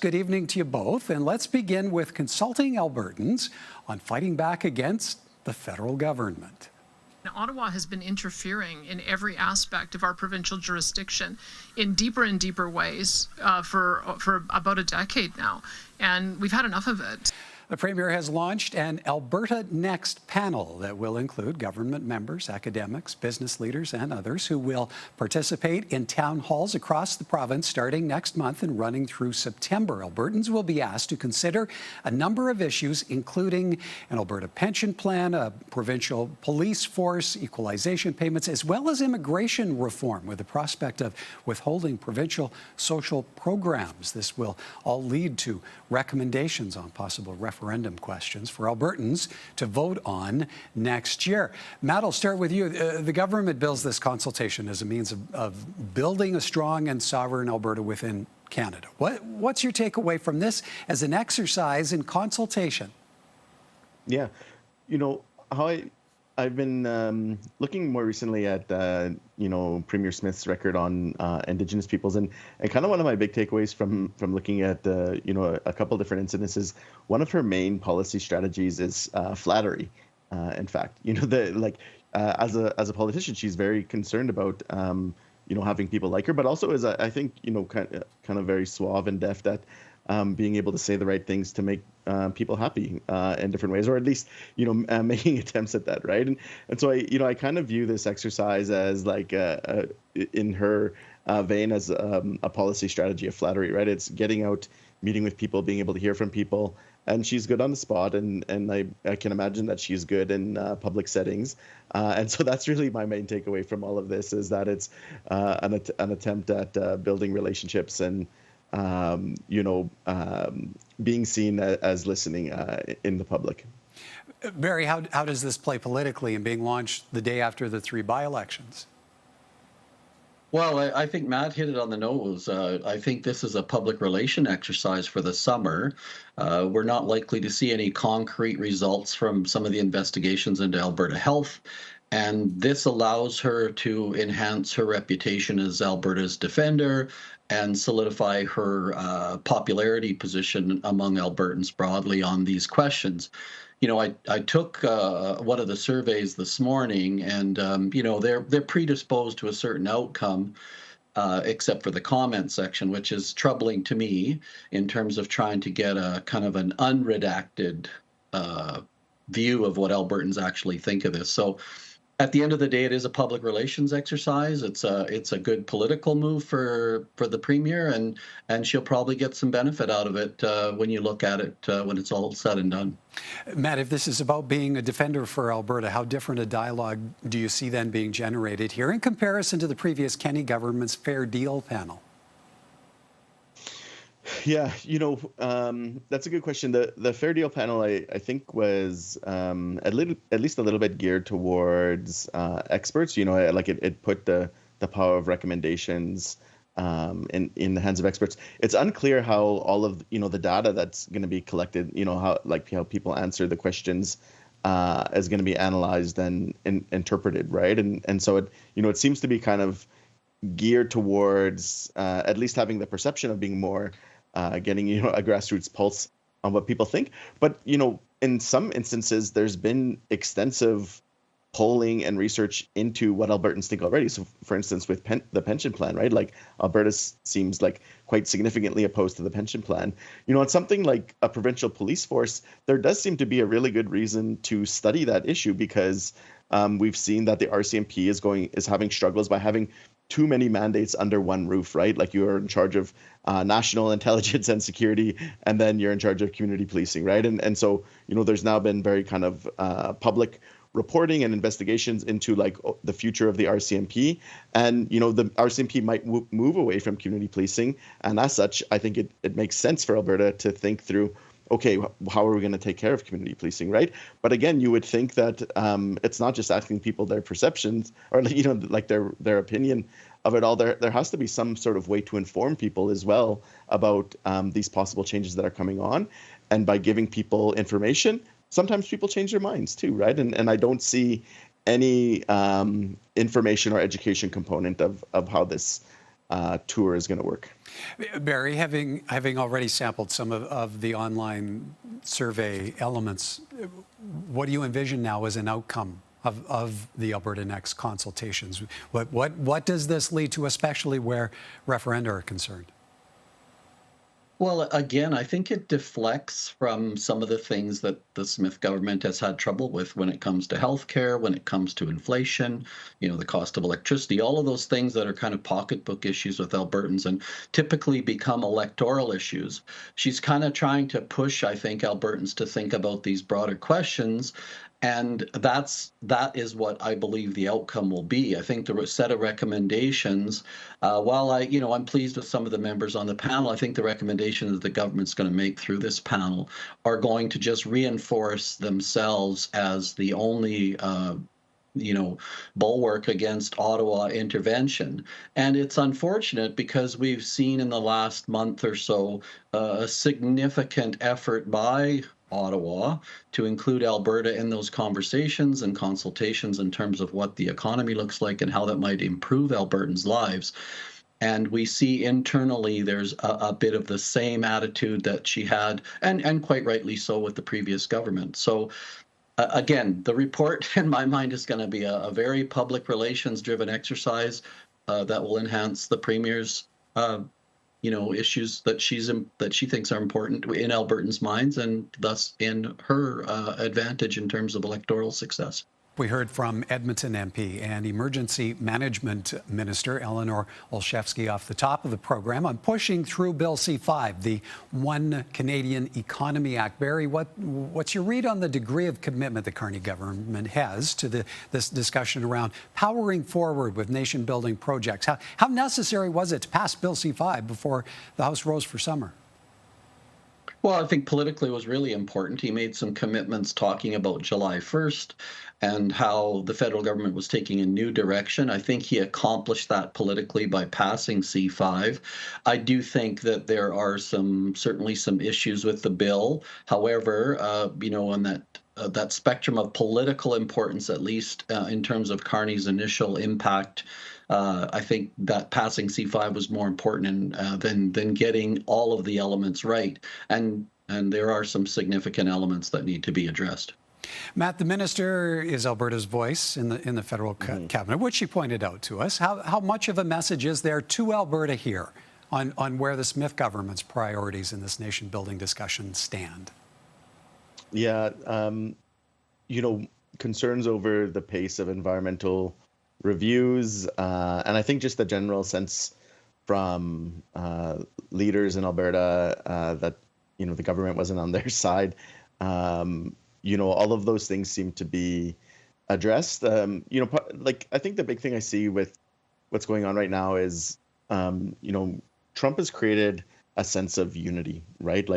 Good evening to you both. And let's begin with consulting Albertans on fighting back against the federal government. Ottawa has been interfering in every aspect of our provincial jurisdiction in deeper and deeper ways for about a decade now, and we've had enough of it. The Premier has launched an Alberta Next panel that will include government members, academics, business leaders, and others who will participate in town halls across the province starting next month and running through September. Albertans will be asked to consider a number of issues, including an Alberta pension plan, a provincial police force, equalization payments, as well as immigration reform, with the prospect of withholding provincial social programs. This will all lead to recommendations on possible referendum questions for Albertans to vote on next year. Matt, I'll start with you. The government bills this consultation as a means of building a strong and sovereign Alberta within Canada. What's your takeaway from this as an exercise in consultation? Yeah, you know, I've been looking more recently at, Premier Smith's record on Indigenous peoples, and kind of one of my big takeaways from looking at, a couple different incidences. One of her main policy strategies is flattery. In fact, as a politician, she's very concerned about, having people like her, but also is, I think, kind of very suave and deft at being able to say the right things to make people happy in different ways, or at least, making attempts at that, right? And so I kind of view this exercise as like in her vein as a policy strategy of flattery, right? It's getting out, meeting with people, being able to hear from people, and she's good on the spot, and I can imagine that she's good in public settings, and so that's really my main takeaway from all of this, is that it's an attempt at building relationships and being seen as listening in the public. Barry, how does this play politically and being launched the day after the 3 by-elections? Well, I think Matt hit it on the nose. I think this is a public relation exercise for the summer. We're not likely to see any concrete results from some of the investigations into Alberta Health. And this allows her to enhance her reputation as Alberta's defender and solidify her popularity position among Albertans broadly on these questions. I took one of the surveys this morning, and they're predisposed to a certain outcome, except for the comment section, which is troubling to me in terms of trying to get a kind of an unredacted view of what Albertans actually think of this. So at the end of the day, it is a public relations exercise. It's a good political move for the Premier, and she'll probably get some benefit out of it when you look at it when it's all said and done. Matt, if this is about being a defender for Alberta, how different a dialogue do you see then being generated here in comparison to the previous Kenney government's Fair Deal panel? Yeah, that's a good question. The Fair Deal panel, I think, was at least a little bbit geared towards experts. It put the power of recommendations in the hands of experts. It's unclear how all of the data that's going to be collected, how people answer the questions is going to be analyzed and interpreted, right? And so it seems to be kind of geared towards at least having the perception of being more getting a grassroots pulse on what people think. But in some instances, there's been extensive polling and research into what Albertans think already. So, for instance, with the pension plan, right? Like Alberta seems like quite significantly opposed to the pension plan. It's something like a provincial police force. There does seem to be a really good reason to study that issue, because we've seen that the RCMP is having struggles by having too many mandates under one roof, right? Like you're in charge of national intelligence and security, and then you're in charge of community policing, right? And so, there's now been very kind of public reporting and investigations into the future of the RCMP. And, the RCMP might move away from community policing. And as such, I think it makes sense for Alberta to think through, okay, how are we going to take care of community policing, right? But again, you would think that it's not just asking people their perceptions or their opinion of it all. There has to be some sort of way to inform people as well about these possible changes that are coming on, and by giving people information, sometimes people change their minds too, right? And I don't see any information or education component of how this tour is going to work. Barry, having already sampled some of the online survey elements, what do you envision now as an outcome of the Alberta Next consultations? What does this lead to, especially where referenda are concerned? Well, again, I think it deflects from some of the things that the Smith government has had trouble with when it comes to healthcare, when it comes to inflation, the cost of electricity, all of those things that are kind of pocketbook issues with Albertans and typically become electoral issues. She's kind of trying to push, I think, Albertans to think about these broader questions. And that is what I believe the outcome will be. I think the set of recommendations, while I'm pleased with some of the members on the panel, I think the recommendations that the government's going to make through this panel are going to just reinforce themselves as the only bulwark against Ottawa intervention. And it's unfortunate because we've seen in the last month or so a significant effort by Ottawa to include Alberta in those conversations and consultations in terms of what the economy looks like and how that might improve Albertans' lives. And we see internally there's a bit of the same attitude that she had, and quite rightly so, with the previous government. So again, the report in my mind is going to be a very public relations driven exercise that will enhance the Premier's issues that she thinks are important in Albertans' minds, and thus in her advantage in terms of electoral success. We heard from Edmonton MP and Emergency Management Minister Eleanor Olszewski off the top of the program on pushing through Bill C-5, the One Canadian Economy Act. Barry, what's your read on the degree of commitment the Carney government has to this discussion around powering forward with nation-building projects? How necessary was it to pass Bill C-5 before the House rose for summer? Well, I think politically it was really important. He made some commitments talking about July 1st and how the federal government was taking a new direction. I think he accomplished that politically by passing C-5. I do think that there are certainly some issues with the bill. However, on that spectrum of political importance, at least in terms of Carney's initial impact, I think that passing C-5 was more important than getting all of the elements right. And there are some significant elements that need to be addressed. Matt, the minister is Alberta's voice in the federal cabinet, which she pointed out to us. How much of a message is there to Alberta here on where the Smith government's priorities in this nation-building discussion stand? Yeah, concerns over the pace of environmental reviews, and I think just the general sense from leaders in Alberta that the government wasn't on their side. All of those things seem to be addressed. I think the big thing I see with what's going on right now is, Trump has created a sense of unity, right?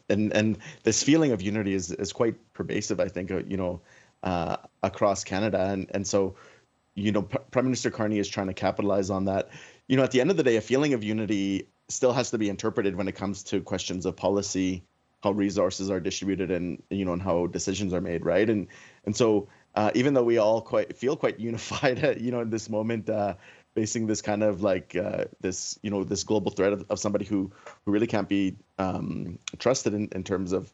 And this feeling of unity is quite pervasive, I think, across Canada. And so, Prime Minister Carney is trying to capitalize on that. At the end of the day, a feeling of unity still has to be interpreted when it comes to questions of policy, how resources are distributed, and and how decisions are made, right? And so even though we all feel quite unified, in this moment, facing this kind of this global threat of somebody who really can't be trusted in terms of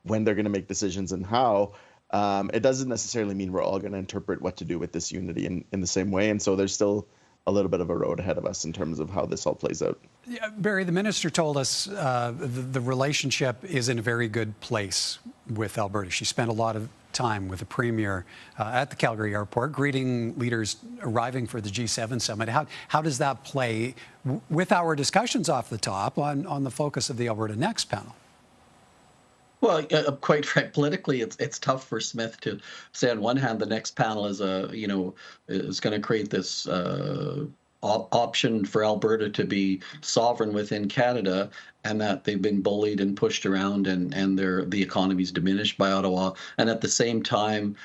when they're going to make decisions and how. It doesn't necessarily mean we're all going to interpret what to do with this unity in the same way. And so there's still a little bit of a road ahead of us in terms of how this all plays out. Yeah, Barry, the minister told us the relationship is in a very good place with Alberta. She spent a lot of time with the Premier at the Calgary airport, greeting leaders arriving for the G7 summit. How does that play with our discussions off the top on the focus of the Alberta Next panel? Well, quite frankly, politically, it's tough for Smith to say on one hand the next panel is going to create this option for Alberta to be sovereign within Canada, and that they've been bullied and pushed around, and the economy's diminished by Ottawa, and at the same time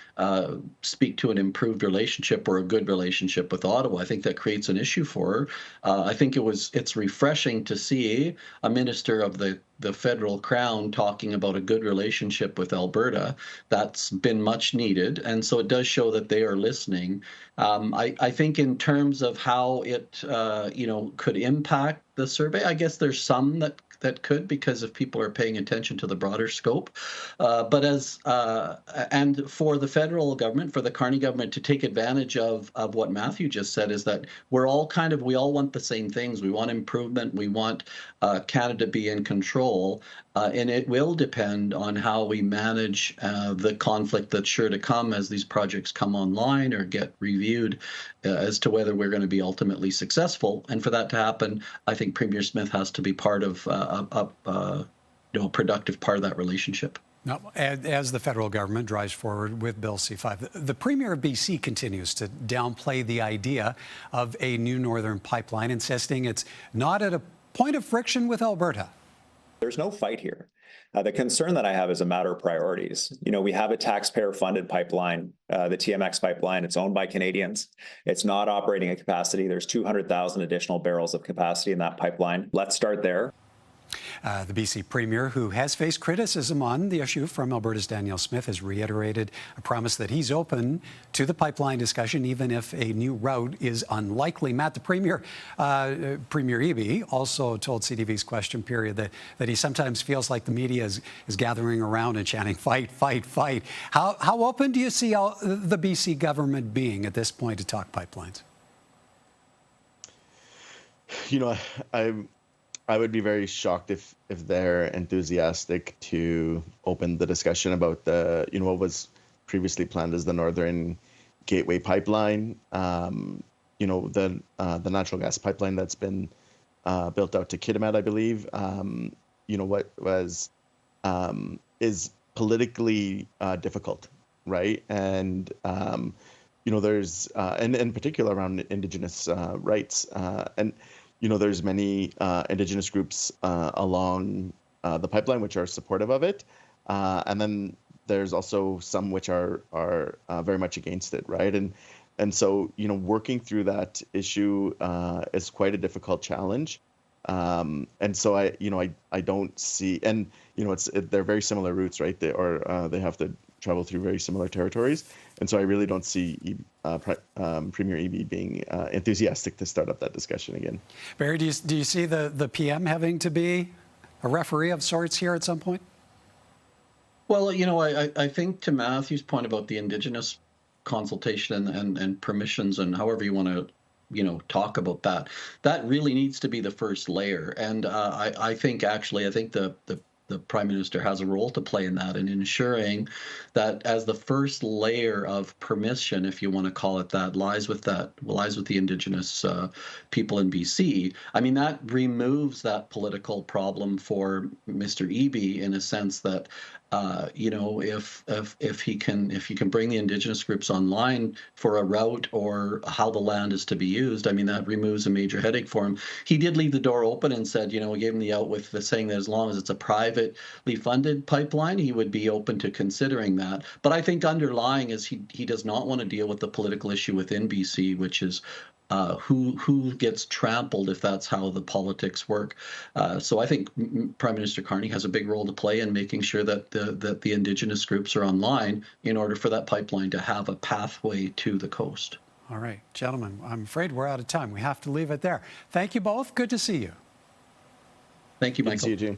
speak to an improved relationship or a good relationship with Ottawa. I think that creates an issue for her. I think it's refreshing to see a minister of the federal crown talking about a good relationship with Alberta. That's been much needed, and so it does show that they are listening. I think in terms of how it could impact the survey, I guess there's some that could, because if people are paying attention to the broader scope. But and for the federal government, for the Carney government to take advantage of what Matthew just said, is that we all want the same things. We want improvement. We want Canada to be in control. And it will depend on how we manage the conflict that's sure to come as these projects come online or get reviewed, as to whether we're going to be ultimately successful. And for that to happen, I think Premier Smith has to be part of a productive part of that relationship. Now, as the federal government drives forward with Bill C-5, the Premier of BC continues to downplay the idea of a new northern pipeline, insisting it's not at a point of friction with Alberta. There's no fight here. The concern that I have is a matter of priorities. We have a taxpayer-funded pipeline, the TMX pipeline. It's owned by Canadians. It's not operating at capacity. There's 200,000 additional barrels of capacity in that pipeline. Let's start there. The BC Premier, who has faced criticism on the issue from Alberta's Danielle Smith, has reiterated a promise that he's open to the pipeline discussion, even if a new route is unlikely. Matt, the Premier Eby, also told CTV's Question Period that he sometimes feels like the media is gathering around and chanting, fight, fight, fight. How open do you see the BC government being at this point to talk pipelines? I would be very shocked if they're enthusiastic to open the discussion about what was previously planned as the Northern Gateway Pipeline. The natural gas pipeline that's been built out to Kitimat, I believe. What was is politically difficult, right? And there's and in particular around Indigenous rights and. There's many Indigenous groups along the pipeline which are supportive of it, and then there's also some which are very much against it, right? And so working through that issue is quite a difficult challenge, and so I don't see, and they're very similar routes, right? They have to travel through very similar territories, and so I really don't see Premier Eby being enthusiastic to start up that discussion again. Barry, do you see the PM having to be a referee of sorts here at some point? Well, I think to Matthew's point about the Indigenous consultation and permissions and however you want to talk about that really needs to be the first layer. And I think the Prime Minister has a role to play in that, in ensuring that as the first layer of permission, if you want to call it that, lies with the Indigenous people in BC. I mean, that removes that political problem for Mr. Eby, in a sense that if he can bring the Indigenous groups online for a route or how the land is to be used, I mean, that removes a major headache for him. He did leave the door open and said, we gave him the out with saying that as long as it's a privately funded pipeline, he would be open to considering that. But I think underlying is he does not want to deal with the political issue within BC, which is who gets trampled if that's how the politics work. So I think Prime Minister Carney has a big role to play in making sure that the Indigenous groups are online in order for that pipeline to have a pathway to the coast. All right, gentlemen, I'm afraid we're out of time. We have to leave it there. Thank you both. Good to see you. Thank you, Michael. Good to see you, Gene.